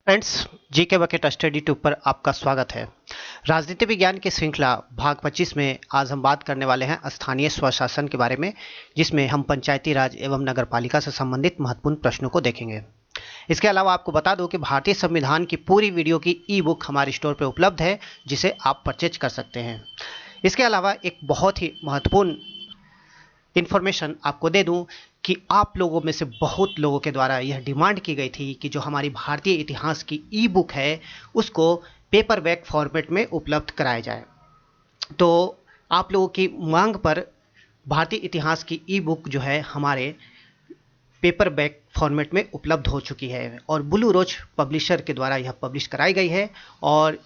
Friends, GK bucket study tube पर आपका स्वागत है। राजनीति विज्ञान की श्रृंखला भाग 25 में आज हम बात करने वाले हैं स्थानीय स्वशासन के बारे में, जिसमें हम पंचायती राज एवं नगरपालिका से संबंधित महत्वपूर्ण प्रश्नों को देखेंगे। इसके अलावा आपको बता दूं कि भारतीय संविधान की पूरी वीडियो की ई बुक हमारे स्टोर पर उपलब्ध है, जिसे आप परचेज कर सकते हैं। इसके अलावा एक बहुत ही महत्वपूर्ण इन्फॉर्मेशन आपको दे दूं कि आप लोगों में से बहुत लोगों के द्वारा यह डिमांड की गई थी कि जो हमारी भारतीय इतिहास की ई बुक है उसको पेपर बैक फॉर्मेट में उपलब्ध कराया जाए। तो आप लोगों की मांग पर भारतीय इतिहास की ई बुक जो है हमारे पेपर बैक फॉर्मेट में उपलब्ध हो चुकी है और ब्लू रोज पब्लिशर के द्वारा यह पब्लिश कराई गई है। और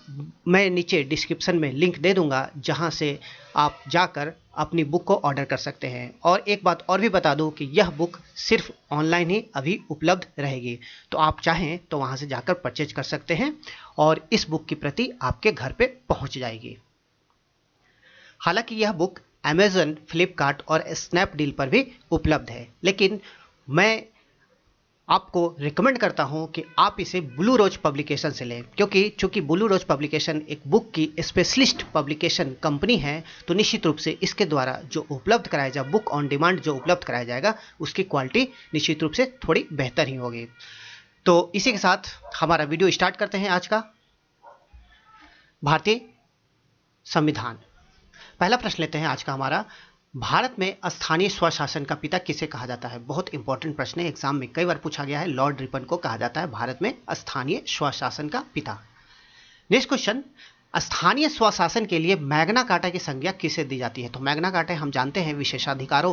मैं नीचे डिस्क्रिप्शन में लिंक दे दूंगा, जहां से आप जाकर अपनी बुक को ऑर्डर कर सकते हैं। और एक बात और भी बता दूं कि यह बुक सिर्फ ऑनलाइन ही अभी उपलब्ध रहेगी, तो आप चाहें तो वहां से जाकर परचेज कर सकते हैं और इस बुक की प्रति आपके घर पे पहुंच जाएगी। हालांकि यह बुक अमेजन, फ्लिपकार्ट और स्नैपडील पर भी उपलब्ध है, लेकिन मैं आपको रिकमेंड करता हूं कि आप इसे ब्लू रोज पब्लिकेशन से लें, क्योंकि चूंकि ब्लू रोज पब्लिकेशन एक बुक की स्पेशलिस्ट पब्लिकेशन कंपनी है, तो निश्चित रूप से इसके द्वारा जो उपलब्ध कराया जाए, बुक ऑन डिमांड जो उपलब्ध कराया जाएगा, उसकी क्वालिटी निश्चित रूप से थोड़ी बेहतर ही होगी। तो इसी के साथ हमारा वीडियो स्टार्ट करते हैं आज का। भारतीय संविधान, पहला प्रश्न लेते हैं आज का हमारा। भारत में स्थानीय स्वशासन का पिता किसे कहा जाता है? बहुत इंपॉर्टेंट प्रश्न है, एग्जाम में कई बार पूछा गया है। लॉर्ड रिपन को कहा जाता है भारत में स्थानीय स्वशासन का पिता। नेक्स्ट क्वेश्चन, स्थानीय स्वशासन के लिए मैग्ना कार्टा की संज्ञा किसे दी जाती है? तो मैग्ना कार्टा हम जानते हैं विशेषाधिकारों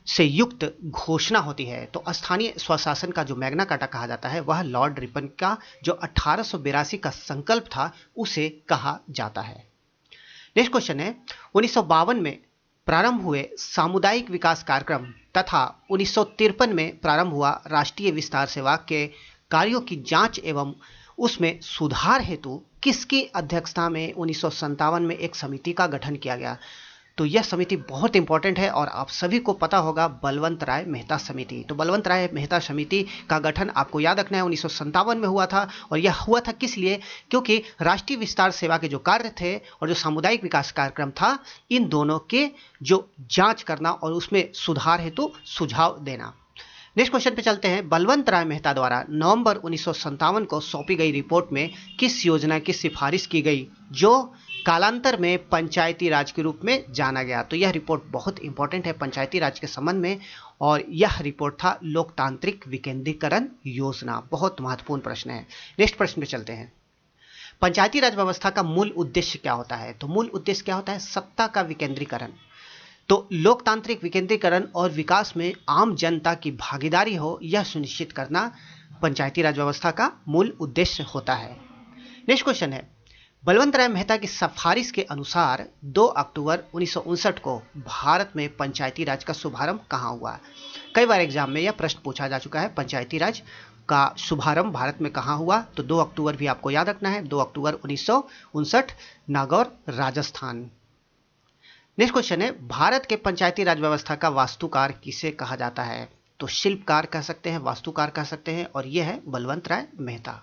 से युक्त घोषणा होती है। तो स्थानीय स्वशासन का जो मैग्ना कार्टा कहा जाता है वह लॉर्ड रिपन का जो 1882 का संकल्प था उसे कहा जाता है। नेक्स्ट क्वेश्चन है, 1952 में प्रारंभ हुए सामुदायिक विकास कार्यक्रम तथा 1953 में प्रारंभ हुआ राष्ट्रीय विस्तार सेवा के कार्यों की जांच एवं उसमें सुधार हेतु किसकी अध्यक्षता में 1957 में एक समिति का गठन किया गया? तो यह समिति बहुत इंपॉर्टेंट है और आप सभी को पता होगा, बलवंत राय मेहता समिति। तो बलवंत राय मेहता समिति का गठन आपको याद रखना है 1957 में हुआ था। और यह हुआ था किस लिए? क्योंकि राष्ट्रीय विस्तार सेवा के जो कार्य थे और जो सामुदायिक विकास कार्यक्रम था, इन दोनों के जो जांच करना और उसमें सुधार हेतु सुझाव देना। नेक्स्ट क्वेश्चन पे चलते हैं। बलवंत राय मेहता द्वारा नवंबर 1957 को सौंपी गई रिपोर्ट में किस योजना की सिफारिश की गई जो कालांतर में पंचायती राज के रूप में जाना गया? तो यह रिपोर्ट बहुत इंपॉर्टेंट है पंचायती राज के संबंध में, और यह रिपोर्ट था लोकतांत्रिक विकेंद्रीकरण योजना। बहुत महत्वपूर्ण प्रश्न है। नेक्स्ट प्रश्न पे चलते हैं। पंचायती राज व्यवस्था का मूल उद्देश्य क्या होता है? तो मूल उद्देश्य क्या होता है? सत्ता का विकेंद्रीकरण। तो लोकतांत्रिक विकेंद्रीकरण और विकास में आम जनता की भागीदारी हो, यह सुनिश्चित करना पंचायती राज व्यवस्था का मूल उद्देश्य होता है। नेक्स्ट क्वेश्चन है, बलवंत राय मेहता की सिफारिश के अनुसार 2 अक्टूबर 1959 को भारत में पंचायती राज का शुभारंभ कहाँ हुआ? कई बार एग्जाम में यह प्रश्न पूछा जा चुका है, पंचायती राज का शुभारंभ भारत में कहाँ हुआ? तो 2 अक्टूबर भी आपको याद रखना है, 2 अक्टूबर 1959, नागौर, राजस्थान। नेक्स्ट क्वेश्चन है, भारत के पंचायती राज व्यवस्था का वास्तुकार किसे कहा जाता है? तो शिल्पकार कह सकते हैं, वास्तुकार कह सकते हैं, और यह है बलवंत राय मेहता।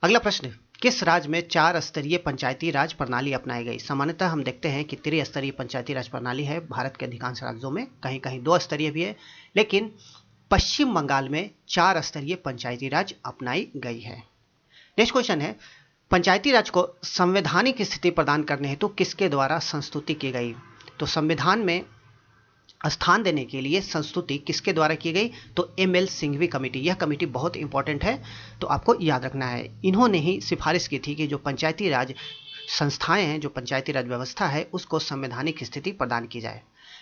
अगला प्रश्न, किस राज्य में 4 स्तरीय पंचायती राज प्रणाली अपनाई गई? सामान्यतः हम देखते हैं कि त्रिस्तरीय पंचायती राज प्रणाली है भारत के अधिकांश राज्यों में, कहीं कहीं 2 स्तरीय भी है, लेकिन पश्चिम बंगाल में 4 स्तरीय पंचायती राज अपनाई गई है। नेक्स्ट क्वेश्चन है, पंचायती राज को संवैधानिक स्थिति प्रदान करने हेतु किसके द्वारा संस्तुति की गई? तो संविधान में स्थान देने के लिए संस्तुति किसके द्वारा की गई? तो एमएल सिंघवी कमेटी। यह कमेटी बहुत इंपॉर्टेंट है, तो आपको याद रखना है। इन्होंने ही सिफारिश की थी कि जो पंचायती राज संस्थाएं हैं, जो पंचायती राज व्यवस्था है, उसको संवैधानिक स्थिति प्रदान की जाए।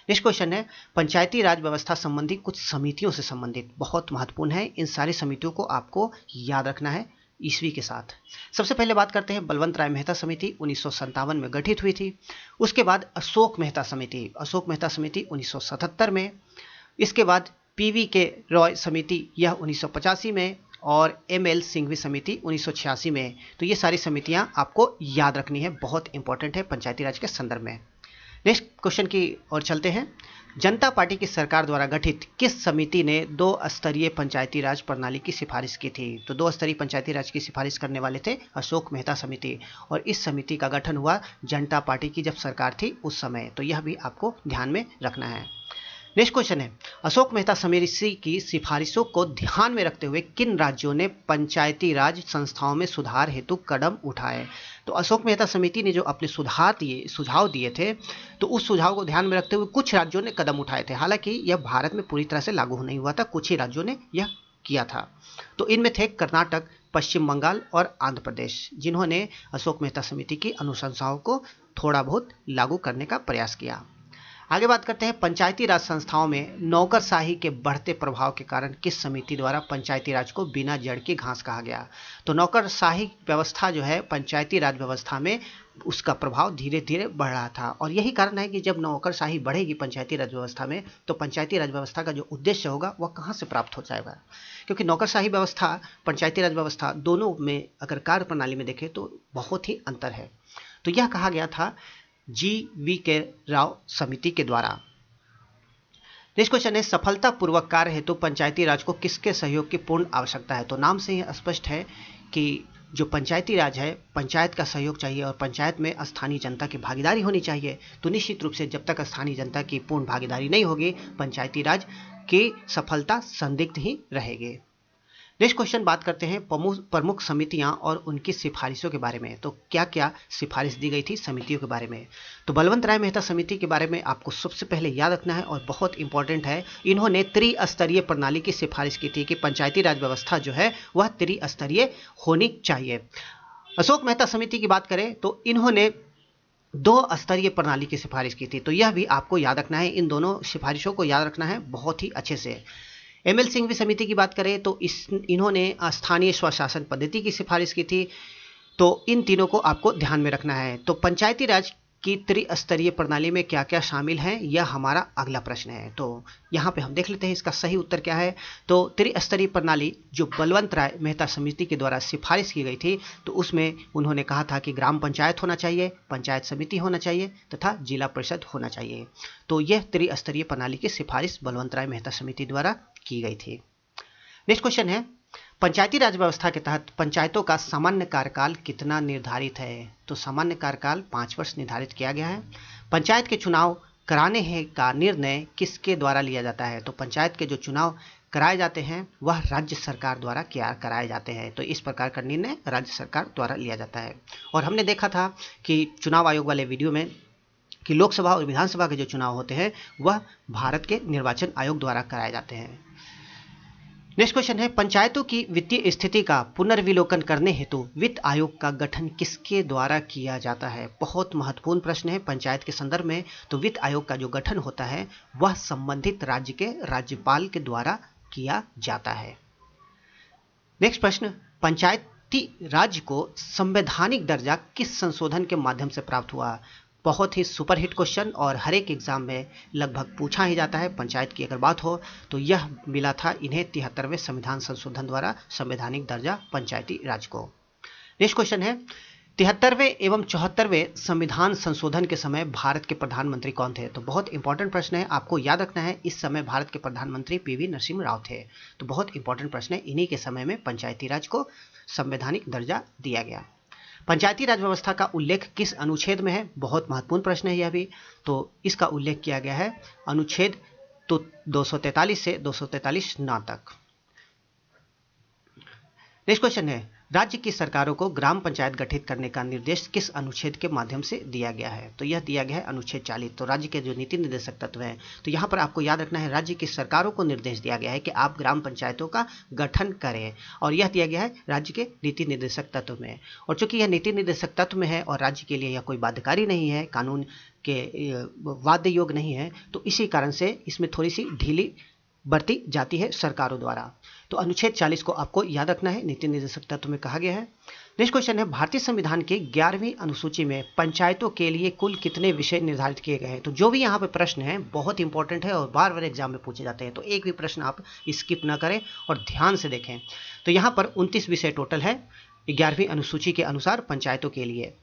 नेक्स्ट क्वेश्चन है, पंचायती राज व्यवस्था संबंधी कुछ समितियों से संबंधित बहुत महत्वपूर्ण है। इन सारी समितियों को आपको याद रखना है ईस्वी के साथ। सबसे पहले बात करते हैं बलवंत राय मेहता समिति 1957 में गठित हुई थी। उसके बाद अशोक मेहता समिति 1977 में। इसके बाद पीवी के रॉय समिति, यह 1985 में, और एमएल सिंघवी समिति 1986 में। तो ये सारी समितियां आपको याद रखनी है, बहुत इंपॉर्टेंट है पंचायती राज के संदर्भ में। नेक्स्ट क्वेश्चन की ओर चलते हैं। जनता पार्टी की सरकार द्वारा गठित किस समिति ने 2 स्तरीय पंचायती राज प्रणाली की सिफारिश की थी? तो 2 स्तरीय पंचायती राज की सिफारिश करने वाले थे अशोक मेहता समिति, और इस समिति का गठन हुआ जनता पार्टी की जब सरकार थी उस समय। तो यह भी आपको ध्यान में रखना है। नेक्स्ट क्वेश्चन है, अशोक मेहता समिति की सिफारिशों को ध्यान में रखते हुए किन राज्यों ने पंचायती राज संस्थाओं में सुधार हेतु कदम उठाए? तो अशोक मेहता समिति ने जो अपने सुझाव दिए थे, तो उस सुझाव को ध्यान में रखते हुए कुछ राज्यों ने कदम उठाए थे। हालांकि यह भारत में पूरी तरह से लागू नहीं हुआ था, कुछ ही राज्यों ने यह किया था। तो इनमें थे कर्नाटक, पश्चिम बंगाल और आंध्र प्रदेश, जिन्होंने अशोक मेहता समिति की अनुशंसाओं को थोड़ा बहुत लागू करने का प्रयास किया। आगे बात करते हैं, पंचायती राज संस्थाओं में नौकरशाही के बढ़ते प्रभाव के कारण किस समिति द्वारा पंचायती राज को बिना जड़ की घास कहा गया? तो नौकरशाही व्यवस्था जो है पंचायती राज व्यवस्था में, उसका प्रभाव धीरे धीरे बढ़ रहा था, और यही कारण है कि जब नौकरशाही बढ़ेगी पंचायती राज व्यवस्था में, तो पंचायती राज व्यवस्था का जो उद्देश्य होगा वह कहाँ से प्राप्त हो जाएगा? क्योंकि नौकरशाही व्यवस्था, पंचायती राज व्यवस्था, दोनों में अगर कार्य प्रणाली में देखें तो बहुत ही अंतर है। तो यह कहा गया था GV के राव समिति के द्वारा। नेक्स्ट क्वेश्चन है, सफलतापूर्वक कार्य हेतु पंचायती राज को किसके सहयोग की पूर्ण आवश्यकता है? तो नाम से ही स्पष्ट है कि जो पंचायती राज है, पंचायत का सहयोग चाहिए और पंचायत में स्थानीय जनता की भागीदारी होनी चाहिए। तो निश्चित रूप से जब तक स्थानीय जनता की पूर्ण भागीदारी नहीं होगी, पंचायती राज की सफलता संदिग्ध ही रहेगी। नेक्स्ट क्वेश्चन बात करते हैं प्रमुख समितियां और उनकी सिफारिशों के बारे में। तो क्या क्या सिफारिश दी गई थी समितियों के बारे में? तो बलवंत राय मेहता समिति के बारे में आपको सबसे पहले याद रखना है और बहुत इंपॉर्टेंट है, इन्होंने त्रिस्तरीय प्रणाली की सिफारिश की थी कि पंचायती राज व्यवस्था जो है वह त्रिस्तरीय होनी चाहिए। अशोक मेहता समिति की बात करें तो इन्होंने 2 स्तरीय प्रणाली की सिफारिश की थी। तो यह भी आपको याद रखना है, इन दोनों सिफारिशों को याद रखना है बहुत ही अच्छे से। ML सिंघवी समिति की बात करें तो इन्होंने स्थानीय स्वशासन पद्धति की सिफारिश की थी। तो इन तीनों को आपको ध्यान में रखना है। तो पंचायती राज की त्रिस्तरीय प्रणाली में क्या क्या शामिल हैं, यह हमारा अगला प्रश्न है। तो यहाँ पे हम देख लेते हैं इसका सही उत्तर क्या है। तो त्रिस्तरीय प्रणाली जो बलवंत राय मेहता समिति के द्वारा सिफारिश की गई थी, तो उसमें उन्होंने कहा था कि ग्राम पंचायत होना चाहिए, पंचायत समिति होना चाहिए तथा जिला परिषद होना चाहिए। तो यह त्रिस्तरीय प्रणाली की सिफारिश बलवंत राय मेहता समिति द्वारा की गई थी। नेक्स्ट क्वेश्चन है, पंचायती राज व्यवस्था के तहत पंचायतों का सामान्य कार्यकाल कितना निर्धारित है? तो सामान्य कार्यकाल 5 वर्ष निर्धारित किया गया है। पंचायत के चुनाव कराने हैं का निर्णय किसके द्वारा लिया जाता है? तो पंचायत के जो चुनाव कराए जाते हैं वह राज्य सरकार द्वारा कराए जाते हैं। तो इस प्रकार का निर्णय राज्य सरकार द्वारा लिया जाता है। और हमने देखा था कि चुनाव आयोग वाले वीडियो में कि लोकसभा और विधानसभा के जो चुनाव होते हैं वह भारत के निर्वाचन आयोग द्वारा कराए जाते हैं। नेक्स्ट क्वेश्चन है, पंचायतों की वित्तीय स्थिति का पुनर्विलोकन करने हेतु वित्त आयोग का गठन किसके द्वारा किया जाता है? बहुत महत्वपूर्ण प्रश्न है पंचायत के संदर्भ में। तो वित्त आयोग का जो गठन होता है वह संबंधित राज्य के राज्यपाल के द्वारा किया जाता है। नेक्स्ट प्रश्न, पंचायती राज को संवैधानिक दर्जा किस संशोधन के माध्यम से प्राप्त हुआ? बहुत ही सुपरहिट क्वेश्चन और हर एक एग्जाम में लगभग पूछा ही जाता है। पंचायत की अगर बात हो तो यह मिला था इन्हें 73वें संविधान संशोधन द्वारा संवैधानिक दर्जा पंचायती राज को। नेक्स्ट क्वेश्चन है, 73वें एवं 74वें संविधान संशोधन के समय भारत के प्रधानमंत्री कौन थे? तो बहुत इंपॉर्टेंट प्रश्न है, आपको याद रखना है इस समय भारत के प्रधानमंत्री PV नरसिम्हा राव थे। तो बहुत इंपॉर्टेंट प्रश्न है, इन्हीं के समय में पंचायती राज को संवैधानिक दर्जा दिया गया। पंचायती राज व्यवस्था का उल्लेख किस अनुच्छेद में है? बहुत महत्वपूर्ण प्रश्न है यह भी। तो इसका उल्लेख किया गया है अनुच्छेद तो 243 से 243(9) तक। नेक्स्ट क्वेश्चन है, राज्य की सरकारों को ग्राम पंचायत गठित करने का निर्देश किस अनुच्छेद के माध्यम से दिया गया है? तो यह दिया गया है अनुच्छेद 40। तो राज्य के जो नीति निर्देशक तत्व हैं, तो यहाँ पर आपको याद रखना है राज्य की सरकारों को निर्देश दिया गया है कि आप ग्राम पंचायतों का गठन करें, और यह दिया गया है राज्य के नीति निर्देशक तत्व में। और चूंकि यह नीति निर्देशक तत्व में है और राज्य के लिए यह कोई बाध्यकारी नहीं है, कानून के वाद्य योग नहीं है, तो इसी कारण से इसमें थोड़ी सी ढीली बरती जाती है सरकारों द्वारा। तो अनुच्छेद 40 को आपको याद रखना है, नीति निर्देशक तत्व में कहा गया है। नेक्स्ट क्वेश्चन है, भारतीय संविधान की 11वीं अनुसूची में पंचायतों के लिए कुल कितने विषय निर्धारित किए गए हैं? तो जो भी यहाँ पे प्रश्न है बहुत इंपॉर्टेंट है और बार बार एग्जाम में पूछे जाते हैं, तो एक भी प्रश्न आप स्किप ना करें और ध्यान से देखें। तो यहाँ पर 29 विषय टोटल है 11वीं अनुसूची के अनुसार पंचायतों के लिए।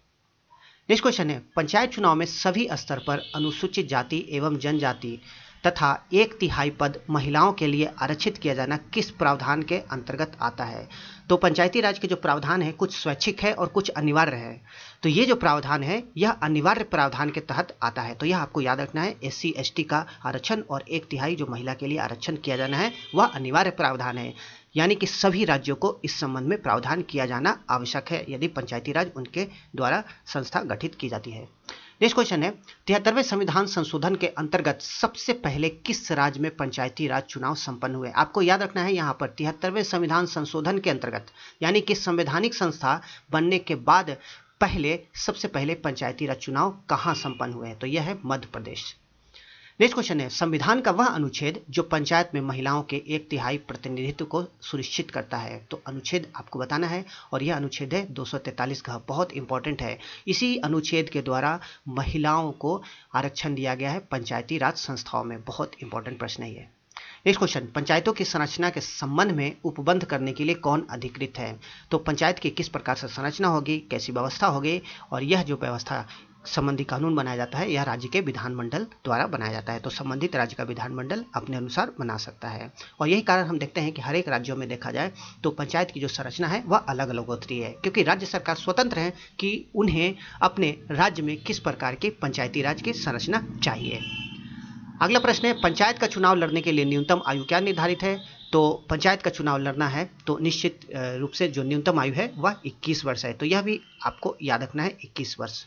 नेक्स्ट क्वेश्चन है, पंचायत चुनाव में सभी स्तर पर अनुसूचित जाति एवं जनजाति तथा 1/3 पद महिलाओं के लिए आरक्षित किया जाना किस प्रावधान के अंतर्गत आता है? तो पंचायती राज के जो प्रावधान है कुछ स्वैच्छिक है और कुछ अनिवार्य है। तो ये जो प्रावधान है यह अनिवार्य प्रावधान के तहत आता है। तो यह आपको याद रखना है, SC ST का आरक्षण और 1/3 जो महिला के लिए आरक्षण किया जाना है वह अनिवार्य प्रावधान है, यानी कि सभी राज्यों को इस संबंध में प्रावधान किया जाना आवश्यक है यदि पंचायती राज उनके द्वारा संस्था गठित की जाती है। नेक्स्ट क्वेश्चन है, 73वें संविधान संशोधन के अंतर्गत सबसे पहले किस राज्य में पंचायती राज चुनाव संपन्न हुए? आपको याद रखना है यहाँ पर 73वें संविधान संशोधन के अंतर्गत यानी कि संवैधानिक संस्था बनने के बाद सबसे पहले पंचायती राज चुनाव कहाँ संपन्न हुए हैं? तो यह है मध्य प्रदेश। नेक्स्ट क्वेश्चन है, संविधान का वह अनुच्छेद जो पंचायत में महिलाओं के 1/3 प्रतिनिधित्व को सुनिश्चित करता है? तो अनुच्छेद आपको बताना है और यह अनुच्छेद है 243 का, बहुत इंपॉर्टेंट है। इसी अनुच्छेद के द्वारा महिलाओं को आरक्षण दिया गया है पंचायती राज संस्थाओं में, बहुत इंपॉर्टेंट प्रश्न है ये। नेक्स्ट क्वेश्चन, पंचायतों की संरचना के संबंध में उपबंध करने के लिए कौन अधिकृत है? तो पंचायत की किस प्रकार से संरचना होगी, कैसी व्यवस्था होगी, और यह जो व्यवस्था संबंधी कानून बनाया जाता है यह राज्य के विधानमंडल द्वारा बनाया जाता है। तो संबंधित राज्य का विधानमंडल अपने अनुसार बना सकता है और यही कारण हम देखते हैं कि हर एक राज्यों में देखा जाए तो पंचायत की जो संरचना है वह अलग अलग होती है, क्योंकि राज्य सरकार स्वतंत्र है कि उन्हें अपने राज्य में किस प्रकार की पंचायती राज की संरचना चाहिए। अगला प्रश्न है, पंचायत का चुनाव लड़ने के लिए न्यूनतम आयु क्या निर्धारित है? तो पंचायत का चुनाव लड़ना है तो निश्चित रूप से जो न्यूनतम आयु है वह 21 वर्ष है। तो यह भी आपको याद रखना है, 21 वर्ष।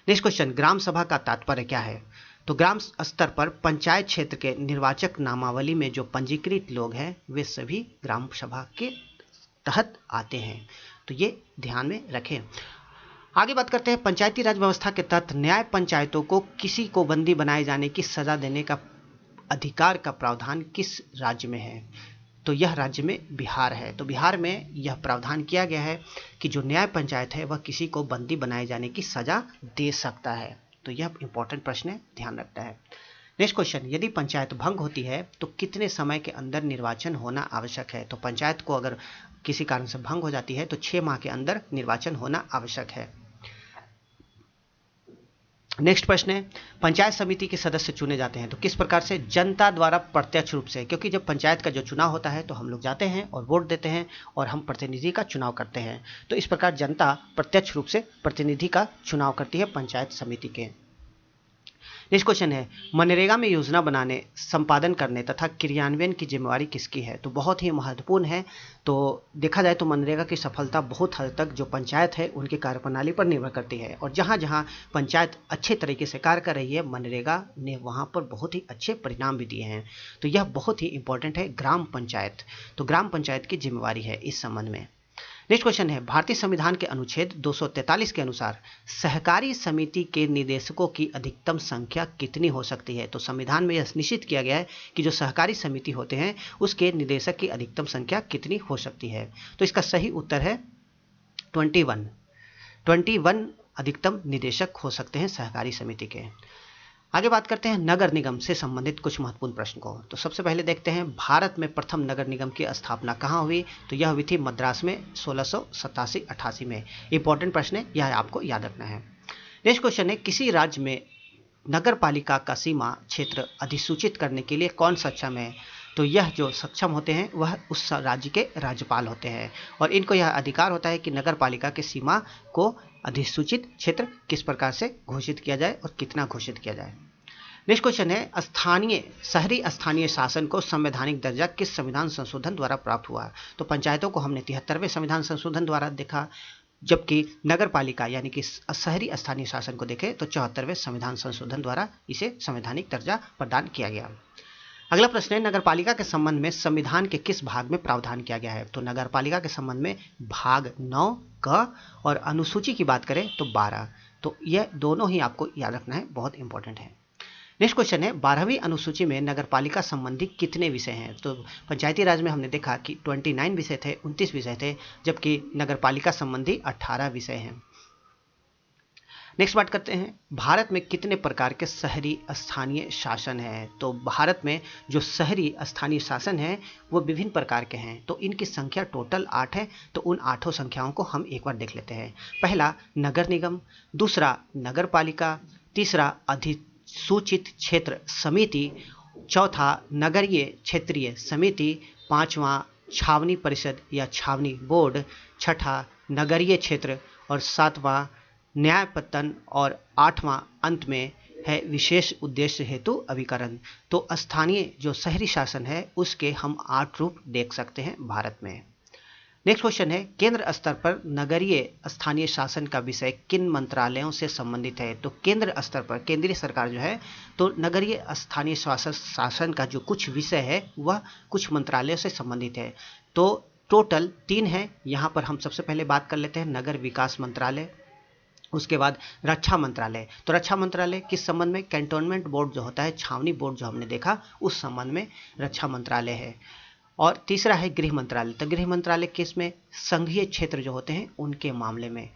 नेक्स्ट क्वेश्चन, ग्राम सभा का तात्पर्य क्या है? तो ग्राम स्तर पर पंचायत क्षेत्र के निर्वाचक नामावली में जो पंजीकृत लोग हैं वे सभी ग्राम सभा के तहत आते हैं। तो ये ध्यान में रखें। आगे बात करते हैं, पंचायती राज व्यवस्था के तहत न्याय पंचायतों को किसी को बंदी बनाए जाने की सजा देने का अधिकार का प्रावधान किस राज्य में है? तो यह राज्य में बिहार है। तो बिहार में यह प्रावधान किया गया है कि जो न्याय पंचायत है वह किसी को बंदी बनाए जाने की सजा दे सकता है। तो यह इंपॉर्टेंट प्रश्न है, ध्यान रखता है। नेक्स्ट क्वेश्चन, यदि पंचायत भंग होती है तो कितने समय के अंदर निर्वाचन होना आवश्यक है? तो पंचायत को अगर किसी कारण से भंग हो जाती है तो 6 माह के अंदर निर्वाचन होना आवश्यक है। नेक्स्ट प्रश्न है, पंचायत समिति के सदस्य चुने जाते हैं तो किस प्रकार से? जनता द्वारा प्रत्यक्ष रूप से, क्योंकि जब पंचायत का जो चुनाव होता है तो हम लोग जाते हैं और वोट देते हैं और हम प्रतिनिधि का चुनाव करते हैं। तो इस प्रकार जनता प्रत्यक्ष रूप से प्रतिनिधि का चुनाव करती है पंचायत समिति के। नेक्स्ट क्वेश्चन है, मनरेगा में योजना बनाने, संपादन करने तथा क्रियान्वयन की जिम्मेवारी किसकी है? तो बहुत ही महत्वपूर्ण है। तो देखा जाए तो मनरेगा की सफलता बहुत हद तक जो पंचायत है उनकी कार्यप्रणाली पर निर्भर करती है और जहाँ जहाँ पंचायत अच्छे तरीके से कार्य कर रही है मनरेगा ने वहाँ पर बहुत ही अच्छे परिणाम भी दिए हैं। तो यह बहुत ही इंपॉर्टेंट है ग्राम पंचायत। तो ग्राम पंचायत की जिम्मेवारी है इस संबंध में। नेक्स्ट क्वेश्चन है, भारतीय संविधान के अनुच्छेद 243 के अनुसार सहकारी समिति के निदेशकों की अधिकतम संख्या कितनी हो सकती है? तो संविधान में यह निश्चित किया गया है कि जो सहकारी समिति होते हैं उसके निदेशक की अधिकतम संख्या कितनी हो सकती है? तो इसका सही उत्तर है 21 अधिकतम निदेशक हो सकते हैं सहकारी समिति के। आगे बात करते हैं नगर निगम से संबंधित कुछ महत्वपूर्ण प्रश्न को। तो सबसे पहले देखते हैं, भारत में प्रथम नगर निगम की स्थापना कहाँ हुई? तो यह हुई थी मद्रास में 1687-88 में। इंपॉर्टेंट प्रश्न है, यह आपको याद रखना है। नेक्स्ट क्वेश्चन है, किसी राज्य में नगर पालिका का सीमा क्षेत्र अधिसूचित करने के लिए कौन सक्षम है? तो यह जो सक्षम होते हैं वह उस राज्य के राज्यपाल होते हैं और इनको यह अधिकार होता है कि नगर पालिका के सीमा को अधिसूचित क्षेत्र किस प्रकार से घोषित किया जाए और कितना घोषित किया जाए। नेक्स्ट क्वेश्चन है, शहरी स्थानीय शासन को संवैधानिक दर्जा किस संविधान संशोधन द्वारा प्राप्त हुआ? तो पंचायतों को हमने 73वें संविधान संशोधन द्वारा देखा, जबकि नगर पालिका यानी कि शहरी स्थानीय शासन को देखें तो 74वें संविधान संशोधन द्वारा इसे संवैधानिक दर्जा प्रदान किया गया। अगला प्रश्न है, नगरपालिका के संबंध में संविधान के किस भाग में प्रावधान किया गया है? तो नगरपालिका के संबंध में भाग 9 क और अनुसूची की बात करें तो 12। तो यह दोनों ही आपको याद रखना है, बहुत इंपॉर्टेंट है। नेक्स्ट क्वेश्चन है, 12वीं अनुसूची में नगरपालिका संबंधी कितने विषय हैं? तो पंचायती राज में हमने देखा कि 29 विषय थे, 29 विषय थे, जबकि नगरपालिका संबंधी 18 विषय हैं। नेक्स्ट बात करते हैं, भारत में कितने प्रकार के शहरी स्थानीय शासन हैं? तो भारत में जो शहरी स्थानीय शासन है वो विभिन्न प्रकार के हैं। तो इनकी संख्या टोटल 8 है। तो उन 8 संख्याओं को हम एक बार देख लेते हैं। पहला नगर निगम, दूसरा नगर पालिका, तीसरा सूचित क्षेत्र समिति, चौथा नगरीय क्षेत्रीय समिति, पांचवा छावनी परिषद या छावनी बोर्ड, छठा नगरीय क्षेत्र और सातवां न्यायपत्तन और आठवां अंत में है विशेष उद्देश्य हेतु अभिकरण। तो स्थानीय जो शहरी शासन है उसके हम 8 रूप देख सकते हैं भारत में। नेक्स्ट क्वेश्चन है, केंद्र स्तर पर नगरीय स्थानीय शासन का विषय किन मंत्रालयों से संबंधित है? तो केंद्र स्तर पर केंद्रीय सरकार जो है तो नगरीय स्थानीय शासन का जो कुछ विषय है वह कुछ मंत्रालयों से संबंधित है। तो टोटल 3 है। यहाँ पर हम सबसे पहले बात कर लेते हैं नगर विकास मंत्रालय, उसके बाद रक्षा मंत्रालय। तो रक्षा मंत्रालय किस संबंध में? कैंटोनमेंट बोर्ड जो होता है, छावनी बोर्ड जो हमने देखा, उस संबंध में रक्षा मंत्रालय है। और तीसरा है गृह मंत्रालय। तो गृह मंत्रालय किस में? संघीय क्षेत्र जो होते हैं उनके मामले में।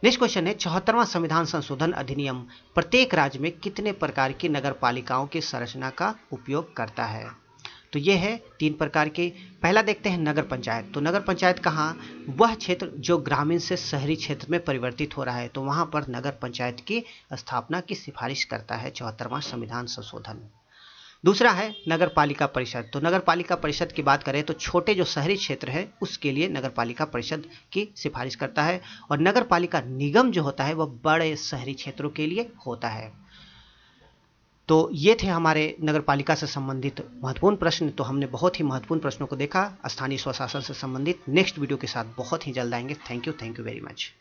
नेक्स्ट क्वेश्चन है, 74वां संविधान संशोधन अधिनियम प्रत्येक राज्य में कितने प्रकार की नगर पालिकाओं की संरचना का उपयोग करता है? तो ये है 3 प्रकार के। पहला देखते हैं नगर पंचायत। तो नगर पंचायत कहाँ? वह क्षेत्र जो ग्रामीण से शहरी क्षेत्र में परिवर्तित हो रहा है, तो वहाँ पर नगर पंचायत की स्थापना की सिफारिश करता है 74वां संविधान संशोधन। दूसरा है नगर पालिका परिषद। तो नगर पालिका परिषद की बात करें तो छोटे जो शहरी क्षेत्र है उसके लिए नगर पालिका परिषद की सिफारिश करता है, और नगर पालिका निगम जो होता है वह बड़े शहरी क्षेत्रों के लिए होता है। तो ये थे हमारे नगर पालिका से संबंधित महत्वपूर्ण प्रश्न। तो हमने बहुत ही महत्वपूर्ण प्रश्नों को देखा स्थानीय स्वशासन से संबंधित। नेक्स्ट वीडियो के साथ बहुत ही जल्द आएंगे। Thank you very much.